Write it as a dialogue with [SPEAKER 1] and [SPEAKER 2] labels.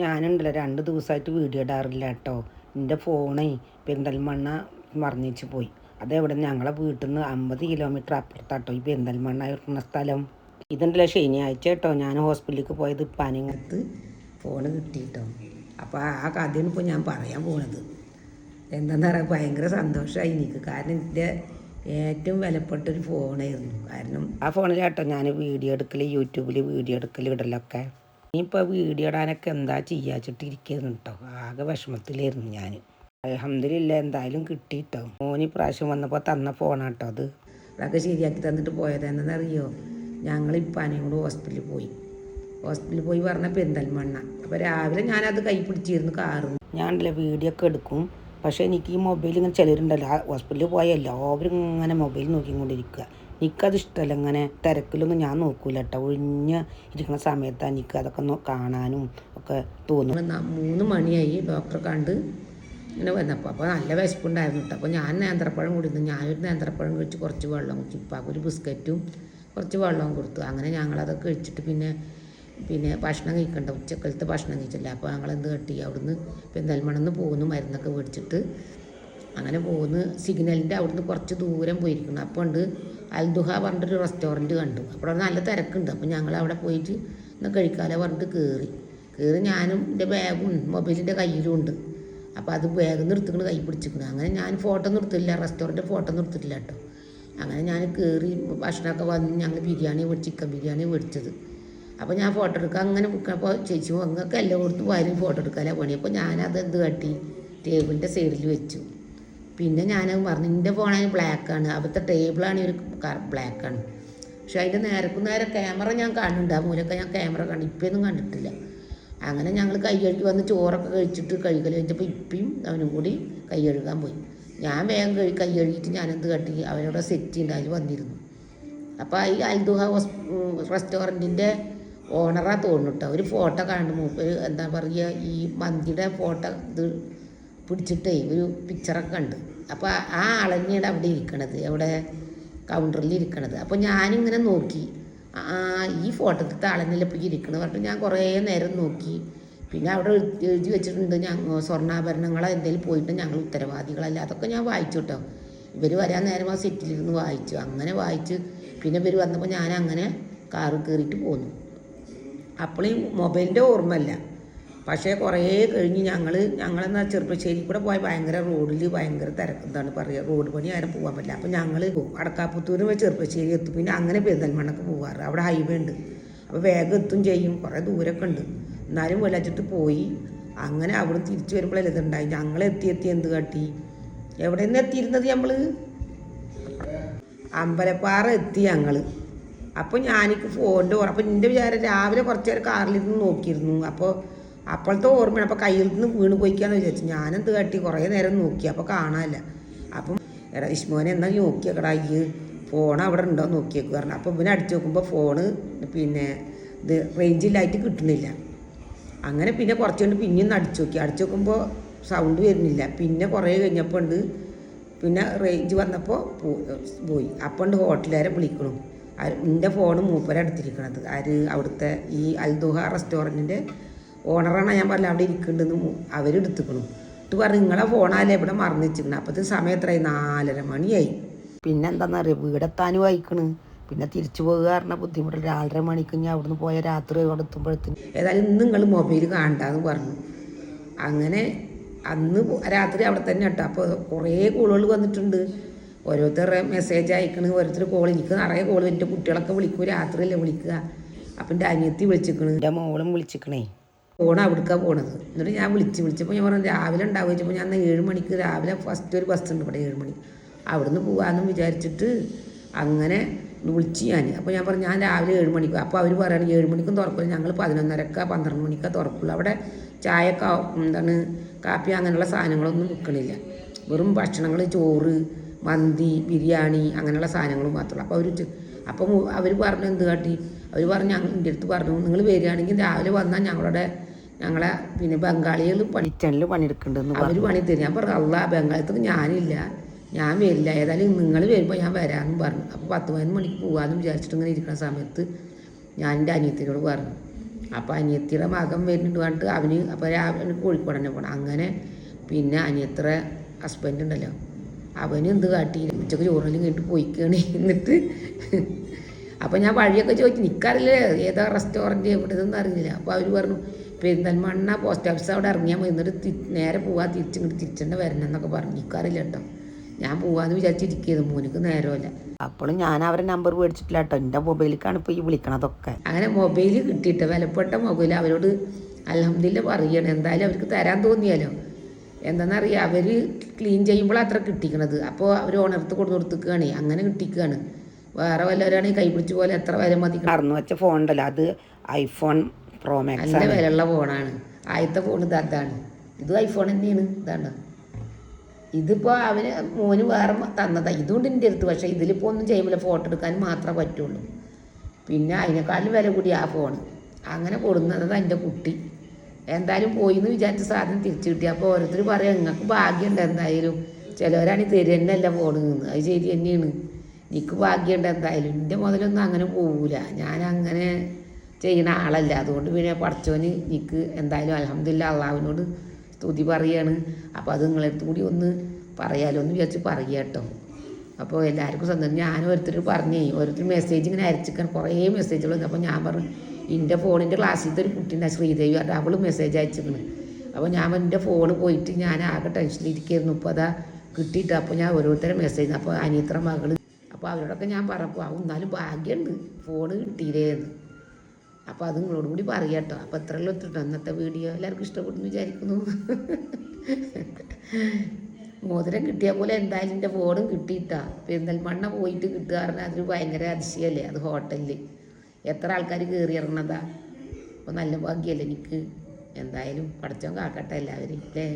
[SPEAKER 1] ഞാനുണ്ടല്ലോ 2 ദിവസമായിട്ട് വീഡിയോ ഇടാറില്ല കേട്ടോ. എൻ്റെ ഫോണേ പെരിന്തൽമണ്ണ മറന്നേച്ച് പോയി. അതെവിടെ ഞങ്ങളെ വീട്ടിൽ നിന്ന് 50 കിലോമീറ്റർ അപ്പുറത്താട്ടോ ഈ പെരിന്തൽമണ്ണ ഇരിക്കുന്ന സ്ഥലം. ഇതുണ്ടല്ലോ ശനിയാഴ്ച കേട്ടോ ഞാൻ ഹോസ്പിറ്റലിലേക്ക് പോയത് പനിങ്ങത്ത് ഫോണ് കിട്ടിയിട്ടോ. അപ്പോൾ ആ കഥയാണ് ഇപ്പോൾ ഞാൻ പറയാൻ പോണത്. എന്താണെന്ന് പറയുക, ഭയങ്കര സന്തോഷമായി എനിക്ക്. കാരണം എൻ്റെ ഏറ്റവും വിലപ്പെട്ടൊരു ഫോണായിരുന്നു. കാരണം ആ ഫോണിലാട്ടോ ഞാൻ വീഡിയോ എടുക്കൽ, യൂട്യൂബിൽ വീഡിയോ എടുക്കൽ ഇടലൊക്കെ. ഇനിയിപ്പോൾ വീഡിയോ ഇടാനൊക്കെ എന്താ ചെയ്യാച്ചിട്ടിരിക്കുന്നു കേട്ടോ. ആകെ വിഷമത്തിലായിരുന്നു ഞാൻ. അൽഹംദുലില്ലാ എന്തായാലും കിട്ടി കേട്ടോ. മോന് പ്രാവശ്യം വന്നപ്പോൾ തന്ന ഫോണാട്ടോ അത്. അതൊക്കെ ശരിയാക്കി തന്നിട്ട് പോയത് എന്താണെന്നറിയോ, ഞങ്ങളിപ്പാനേയും കൂടെ ഹോസ്പിറ്റലിൽ പോയി പറഞ്ഞ പെരിന്തൽമണ്ണ. അപ്പോൾ രാവിലെ ഞാനത് കൈ പിടിച്ചിരുന്നു കാറുന്നു. ഞാനുണ്ടല്ലോ വീഡിയോ ഒക്കെ എടുക്കും. പക്ഷേ എനിക്ക് ഈ മൊബൈൽ ഇങ്ങനെ ചിലരുണ്ടല്ലോ ഹോസ്പിറ്റലിൽ പോയ എല്ലാവരും ഇങ്ങനെ മൊബൈൽ നോക്കിക്കൊണ്ടിരിക്കുക. എനിക്കത് ഇഷ്ടമല്ല. ഇങ്ങനെ തിരക്കിലൊന്നും ഞാൻ നോക്കൂല കേട്ടോ. ഒഴിഞ്ഞ് ഇരിക്കുന്ന സമയത്താണ് എനിക്ക് അതൊക്കെ കാണാനും ഒക്കെ തോന്നും. 3 മണിയായി ഡോക്ടറെ കണ്ട് ഇങ്ങനെ വന്നപ്പോൾ. അപ്പോൾ നല്ല വിശപ്പുണ്ടായിരുന്നു കേട്ടോ. അപ്പോൾ ഞാൻ നേന്ത്രപ്പഴം കൊടുത്തു. ഞാനൊരു നേന്ത്രപ്പഴം കഴിച്ച് കുറച്ച് വെള്ളം കുടിച്ചു. ഇപ്പാക്കൊരു ബിസ്ക്കറ്റും കുറച്ച് വെള്ളവും കൊടുത്തു. അങ്ങനെ ഞങ്ങളതൊക്കെ കഴിച്ചിട്ട് പിന്നെ ഭക്ഷണം കഴിക്കണ്ട, ഉച്ചക്കാലത്തെ ഭക്ഷണം കഴിച്ചില്ല. അപ്പോൾ ഞങ്ങളെന്ത് കെട്ടി അവിടുന്ന് പെരിന്തൽമണ്ണ പോകുന്നു മരുന്നൊക്കെ മേടിച്ചിട്ട് അങ്ങനെ പോകുന്നു. സിഗ്നലിൻ്റെ അവിടുന്ന് കുറച്ച് ദൂരം പോയിരിക്കുന്നു. അപ്പോൾ ഉണ്ട് അൽദുഹ പറഞ്ഞിട്ടൊരു റെസ്റ്റോറൻറ്റ് കണ്ടു. അപ്പോൾ അവിടെ നല്ല തിരക്കുണ്ട്. അപ്പോൾ ഞങ്ങൾ അവിടെ പോയിട്ട് ഇന്ന് കഴിക്കാതെ പറഞ്ഞിട്ട് കയറി ഞാനും എൻ്റെ ബാഗും മൊബൈലിൻ്റെ കയ്യിലും ഉണ്ട്. അപ്പോൾ അത് ബാഗ് നിർത്തിക്കണ്, കൈ പിടിച്ചിരിക്കണം. അങ്ങനെ ഞാൻ ഫോട്ടോ ഒന്നും എടുത്തില്ല, റെസ്റ്റോറൻറ്റ് ഫോട്ടോ ഒന്നും എടുത്തിട്ടില്ല കേട്ടോ. അങ്ങനെ ഞാൻ കയറി ഭക്ഷണമൊക്കെ വന്ന് ഞങ്ങൾ ചിക്കൻ ബിരിയാണി മേടിച്ചത്. അപ്പോൾ ഞാൻ ഫോട്ടോ എടുക്കുക അങ്ങനെ അപ്പോൾ ചേച്ചി അങ്ങൊക്കെ എല്ലാം കൊടുത്ത് വാരും ഫോട്ടോ എടുക്കാനേ പണി. അപ്പോൾ ഞാനത് എന്ത് കാട്ടി ടേബിളിൻ്റെ സൈഡിൽ വെച്ചു. പിന്നെ ഞാനത് പറഞ്ഞു എൻ്റെ ഫോണാണെങ്കിൽ ബ്ലാക്കാണ്, അവിടുത്തെ ടേബിളാണെങ്കിൽ ഒരു ബ്ലാക്കാണ്. പക്ഷെ അതിൻ്റെ നേരെ ക്യാമറ ഞാൻ കാണുന്നുണ്ട്. ആ മൂലമൊക്കെ ഞാൻ ക്യാമറ കണ്ടു, ഇപ്പൊന്നും കണ്ടിട്ടില്ല. അങ്ങനെ ഞങ്ങൾ കൈ കഴുകി വന്ന് ചോറൊക്കെ കഴിച്ചിട്ട് കഴുകൽ കഴിഞ്ഞപ്പോൾ ഇപ്പം അവനും കൂടി കൈ കഴുകാൻ പോയി. ഞാൻ വേഗം കൈ കഴുകിയിട്ട് ഞാനെന്ത് കട്ടി അവനോട് സെറ്റ് ഉണ്ട് അതിൽ വന്നിരുന്നു. അപ്പോൾ ഈ അൽദുഹ റെസ്റ്റോറൻറ്റിൻ്റെ ഓണറാണ് തോന്നുന്നു കേട്ടോ. ഒരു ഫോട്ടോ കാണുന്നു മൂപ്പര് എന്താ പറയുക, ഈ മന്തിയുടെ ഫോട്ടോ ഇത് പിടിച്ചിട്ടേ ഒരു പിക്ചറൊക്കെ കണ്ട്. അപ്പോൾ ആ ആളന്നെയാണ് അവിടെ ഇരിക്കണത്, അവിടെ കൗണ്ടറിൽ ഇരിക്കണത്. അപ്പോൾ ഞാനിങ്ങനെ നോക്കി, ഈ ഫോട്ടോത്തെ ആളെന്നല്ലേ ഇപ്പോൾ ഇരിക്കണത് പറഞ്ഞിട്ട് ഞാൻ കുറേ നേരം നോക്കി. പിന്നെ അവിടെ എഴുതി വെച്ചിട്ടുണ്ട് സ്വർണ്ണാഭരണങ്ങളോ എന്തെങ്കിലും പോയിട്ട് ഞങ്ങൾ ഉത്തരവാദികളല്ല. അതൊക്കെ ഞാൻ വായിച്ചു കേട്ടോ. ഇവർ വരാൻ നേരം ആ സെറ്റിലിരുന്ന് വായിച്ചു. അങ്ങനെ വായിച്ച് പിന്നെ ഇവർ വന്നപ്പോൾ ഞാൻ അങ്ങനെ കാറ് കയറിയിട്ട് പോന്നു. അപ്പോഴും മൊബൈലിൻ്റെ ഓർമ്മയില്ല. പക്ഷേ കുറേ കഴിഞ്ഞ് ഞങ്ങളെന്നാ ചെറുപ്പശ്ശേരി കൂടെ പോയ ഭയങ്കര റോഡിൽ ഭയങ്കര എന്താണ് പറയുക, റോഡ് പണി ആരും പോകാൻ പറ്റില്ല. അപ്പോൾ ഞങ്ങൾ അടക്കാപ്പുത്തൂർ പോയി ചെറുപ്പശ്ശേരി എത്തും. പിന്നെ അങ്ങനെ പെരിന്തൽമണ്ണക്ക് പോകാറ്, അവിടെ ഹൈവേ ഉണ്ട്. അപ്പോൾ വേഗം എത്തും ചെയ്യും, കുറേ ദൂരമൊക്കെ ഉണ്ട്. എന്നാലും വെള്ളച്ചിട്ട് പോയി. അങ്ങനെ അവിടെ തിരിച്ചു വരുമ്പോഴല്ലേ ഇതുണ്ടായി. ഞങ്ങളെത്തി എന്ത് കാട്ടി, എവിടെ നിന്ന് എത്തിയിരുന്നത് നമ്മൾ അമ്പലപ്പാറ എത്തി ഞങ്ങൾ. അപ്പോൾ ഞാനിക്ക് ഫോണിൻ്റെ അപ്പോൾ എൻ്റെ വിചാരം രാവിലെ കുറച്ച് നേരം കാറിലിരുന്ന് നോക്കിയിരുന്നു. അപ്പോഴത്തെ ഓർമ്മയാണ്. അപ്പോൾ കയ്യിൽ നിന്ന് വീണ് പോയിക്കാന്ന് വിചാരിച്ചു. ഞാനെന്ത് കാട്ടി കുറേ നേരം നോക്കി, അപ്പോൾ കാണാനില്ല. അപ്പം എടാ ഇഷ്മോനെ എന്നാൽ നോക്കിയേക്കടാ ഈ ഫോൺ അവിടെ ഉണ്ടോ നോക്കിയേക്ക് പറഞ്ഞു. അപ്പോൾ ഇവനെ അടിച്ചു നോക്കുമ്പോൾ ഫോണ് ഇത് റേഞ്ചില്ലായിട്ട് കിട്ടണില്ല. അങ്ങനെ പിന്നെ കുറച്ച് കൊണ്ട് പിന്നെയും അടിച്ചു നോക്കുമ്പോൾ സൗണ്ട് വരുന്നില്ല. പിന്നെ കുറേ കഴിഞ്ഞപ്പോൾ ഉണ്ട് പിന്നെ റേഞ്ച് വന്നപ്പോൾ പോയി. അപ്പോൾ ഉണ്ട് ഹോട്ടലുകാരെ വിളിക്കണം. എൻ്റെ ഫോണ് മൂപ്പരെടുത്തിരിക്കണത് അവിടുത്തെ ഈ അൽദുഹ റെസ്റ്റോറൻറ്റിൻ്റെ ഓണറാണ്. ഞാൻ പറഞ്ഞില്ല അവിടെ ഇരിക്കുന്നുണ്ടെന്ന് അവരെടുത്തിക്കണം. എന്നിട്ട് പറഞ്ഞു നിങ്ങളെ ഫോണാലേ ഇവിടെ മറന്നു വെച്ചിരിക്കണം. അപ്പോൾ സമയം എത്രയായി, 4:30 മണിയായി. പിന്നെ എന്താണെന്നറിയാം, വീടെത്താനും വായിക്കണ്. പിന്നെ തിരിച്ചു പോകുക പറഞ്ഞാൽ ബുദ്ധിമുട്ടില്ല. 4:30 മണിക്ക് ഞാൻ അവിടുന്ന് പോയ രാത്രി അവിടെ എത്തുമ്പോഴത്തേന് ഏതായാലും ഇന്ന് നിങ്ങൾ മൊബൈൽ കാണണ്ടെന്ന് പറഞ്ഞു. അങ്ങനെ അന്ന് രാത്രി അവിടെ തന്നെ കേട്ടോ. അപ്പോൾ കുറേ കോളുകൾ വന്നിട്ടുണ്ട്. ഓരോരുത്തരുടെ മെസ്സേജ് അയക്കണ്, ഓരോരുത്തർ കോൾ. എനിക്ക് നിറയെ കോൾ. എൻ്റെ കുട്ടികളൊക്കെ വിളിക്കും, രാത്രിയല്ലേ വിളിക്കുക. അപ്പം എൻ്റെ അനിയത്തി വിളിച്ചിക്കണ്, എൻ്റെ മോളും വിളിച്ചിക്കണേ. ഫോൺ അവിടേക്കാണ് പോണത്. എന്നിട്ട് ഞാൻ വിളിച്ചപ്പോൾ ഞാൻ പറഞ്ഞു രാവിലെ ഉണ്ടാവുക വെച്ചപ്പോൾ ഞാൻ 7 മണിക്ക് രാവിലെ ഫസ്റ്റ് ഒരു ബസ് ഉണ്ട് ഇവിടെ 7 മണി, അവിടുന്ന് പോകാമെന്നും വിചാരിച്ചിട്ട് അങ്ങനെ വിളിച്ച് ഞാൻ. അപ്പോൾ ഞാൻ പറഞ്ഞു ഞാൻ രാവിലെ 7 മണിക്ക്. അപ്പോൾ അവർ പറയുകയാണ് 7 മണിക്കും തുറക്കില്ല, ഞങ്ങൾ 11:30 12 മണിക്കാണ് തുറക്കുള്ളൂ. അവിടെ ചായ കാപ്പി അങ്ങനെയുള്ള സാധനങ്ങളൊന്നും വിൽക്കണില്ല. വെറും ഭക്ഷണങ്ങൾ, ചോറ്, മന്തി, ബിരിയാണി അങ്ങനെയുള്ള സാധനങ്ങൾ മാത്രമേ. അപ്പോൾ അവർ പറഞ്ഞു എന്ത് കാട്ടി, അവർ പറഞ്ഞു എൻ്റെ അടുത്ത് പറഞ്ഞു നിങ്ങൾ വരികയാണെങ്കിൽ രാവിലെ വന്നാൽ ഞങ്ങളെ ബംഗാളികൾ കിച്ചണിൽ പണിയെടുക്കുന്നുണ്ടെന്ന് അവർ പണി തരും. ഞാൻ പറഞ്ഞു അല്ലാ ബംഗാളത്തേക്ക് ഞാനില്ല, ഞാൻ വരില്ല, ഏതായാലും നിങ്ങൾ വരുമ്പോൾ ഞാൻ വരാമെന്നും പറഞ്ഞു. അപ്പോൾ 10-11 മണിക്ക് പോകാമെന്ന് വിചാരിച്ചിട്ട് ഇങ്ങനെ ഇരിക്കുന്ന സമയത്ത് ഞാൻ എൻ്റെ അനിയത്തിനോട് പറഞ്ഞു അപ്പോൾ അനിയത്തിയുടെ മകൻ വരുന്നുണ്ട് പറഞ്ഞിട്ട് അവന് അപ്പോൾ അവന് കോഴിക്കോട് തന്നെ പോകണം. അങ്ങനെ പിന്നെ അനിയത്തിയുടെ ഹസ്ബൻഡ് ഉണ്ടല്ലോ, അവന് എന്ത് കാട്ടി ഉച്ചക്ക് ചോറിനും കേട്ട് പോയിക്കാണ്. എന്നിട്ട് അപ്പോൾ ഞാൻ വഴിയൊക്കെ ചോദിച്ചു, നിൽക്കാറില്ലേ ഏതാ റെസ്റ്റോറൻറ്റ് എവിടെ നിന്നൊന്നും അറിയില്ല. അപ്പോൾ അവർ പറഞ്ഞു പെരിന്തൽമണ്ണ പോസ്റ്റ് ഓഫീസ് അവിടെ ഇറങ്ങിയാൽ മതി, എന്നിട്ട് നേരെ പോവാൻ തിരിച്ചിങ്ങോട്ട് തിരിച്ചെന്നെ വരണം എന്നൊക്കെ പറഞ്ഞു. നിൽക്കാറില്ല കേട്ടോ, ഞാൻ പോവാന്ന് വിചാരിച്ചിരിക്കുന്നത്, മോനിക്ക് നേരമല്ല. അപ്പോഴും ഞാൻ അവരെ നമ്പർ മേടിച്ചിട്ടില്ല കേട്ടോ, എൻ്റെ മൊബൈലിലേക്കാണ് ഇപ്പോൾ ഈ വിളിക്കണതൊക്കെ. അങ്ങനെ മൊബൈൽ കിട്ടിയിട്ട് വിലപ്പെട്ട മൊബൈൽ അവരോട് അൽഹംദുലില്ലാ പറയണം. എന്തായാലും അവർക്ക് തരാൻ തോന്നിയാലോ. എന്താണെന്നറിയാം, അവർ ക്ലീൻ ചെയ്യുമ്പോൾ അത്ര കിട്ടിക്കണത്. അപ്പോൾ അവർ ഓണർത്ത് കൊടുക്കുകയാണ്, അങ്ങനെ കിട്ടിക്കുകയാണ്. വേറെ വല്ലവരാണെങ്കിൽ കൈ പിടിച്ച പോലെ എത്ര വില മതി. മറന്നു വെച്ച ഫോൺ ഉണ്ടല്ലോ, അത് ഐഫോൺ പ്രോ മാക്സ് നല്ല വിലയുള്ള ഫോണാണ്. ആദ്യത്തെ ഫോൺ അതാണ്, ഇത് ഐഫോൺ തന്നെയാണ്. ഇതാണ് ഇതിപ്പോൾ അവന് മോന് വേറെ തന്നതാണ്, ഇതുകൊണ്ട് എൻ്റെ അടുത്ത്. പക്ഷേ ഇതിലിപ്പോൾ ഒന്നും ചെയ്യുമ്പോൾ ഫോട്ടോ എടുക്കാൻ മാത്രമേ പറ്റുള്ളൂ. പിന്നെ അതിനേക്കാളും വില കൂടി ആ ഫോൺ. അങ്ങനെ കൊടുക്കുന്നത് എൻ്റെ കുട്ടി. എന്തായാലും പോയി എന്ന് വിചാരിച്ച സാധനം തിരിച്ചു കിട്ടി. അപ്പോൾ ഓരോരുത്തർ പറയാം നിങ്ങൾക്ക് ഭാഗ്യമുണ്ട് എന്തായാലും, ചിലവരാണെങ്കിൽ തരും തന്നെയല്ല ഫോൺ നിന്ന്. അത് ശരി തന്നെയാണ്, എനിക്ക് ഭാഗ്യമുണ്ട് എന്തായാലും. എൻ്റെ മുതലൊന്നും അങ്ങനെ പോവില്ല, ഞാൻ അങ്ങനെ ചെയ്യുന്ന ആളല്ല. അതുകൊണ്ട് പിന്നെ പഠിച്ചവന് എനിക്ക് എന്തായാലും അൽഹംദുലില്ലാ അള്ളാഹുവിനോട് സ്തുതി പറയുകയാണ്. അപ്പോൾ അത് നിങ്ങളടുത്ത് കൂടി ഒന്ന് പറയാലോ എന്ന് വിചാരിച്ച് പറയുക കേട്ടോ. അപ്പോൾ എല്ലാവർക്കും സന്തോഷം. ഞാൻ ഓരോരുത്തർ പറഞ്ഞേ, ഓരോരുത്തർ മെസ്സേജ് ഇങ്ങനെ അയച്ചിക്കാൻ കുറേ മെസ്സേജുകൾ വന്നു. അപ്പോൾ ഞാൻ പറഞ്ഞു എൻ്റെ ഫോണിൻ്റെ ക്ലാസ്സിലത്തെ ഒരു കുട്ടീൻ്റെ ശ്രീദേവി പറഞ്ഞ അവൾ മെസ്സേജ് അയച്ചിരിക്കണം. അപ്പോൾ ഞാൻ എൻ്റെ ഫോണ് പോയിട്ട് ഞാൻ ആകെ ടെൻഷനിലിരിക്കുന്നു. ഇപ്പോൾ അതാ കിട്ടിയിട്ട് അപ്പോൾ ഞാൻ ഓരോരുത്തരും മെസ്സേജ്, അപ്പോൾ അനിയത്ര മകൾ, അപ്പോൾ അവരോടൊക്കെ ഞാൻ പറഞ്ഞപ്പോൾ അവ എന്നാലും ഭാഗ്യമുണ്ട് ഫോണ് കിട്ടിയില്ലേന്ന്. അപ്പോൾ അത് നിങ്ങളോട് കൂടി പറയാം കേട്ടോ. അപ്പോൾ എത്രയുള്ള എത്തിട്ടോ അന്നത്തെ വീഡിയോ എല്ലാവർക്കും ഇഷ്ടപ്പെടുന്നു വിചാരിക്കുന്നു. മോതിരം കിട്ടിയ പോലെ എന്തായാലും എൻ്റെ ഫോണും കിട്ടിയിട്ടാ. പെരിന്തൽമണ്ണ പോയിട്ട് കിട്ടുക പറഞ്ഞാൽ അതൊരു ഭയങ്കര അതിശയമല്ലേ. അത് ഹോട്ടലിൽ എത്ര ആൾക്കാർ കയറി ഇറങ്ങണതാ. അപ്പോൾ നല്ല ഭാഗ്യമല്ലേ എനിക്ക്. എന്തായാലും പഠിച്ചവൻ കാക്കട്ടെ എല്ലാവരും അല്ലേ.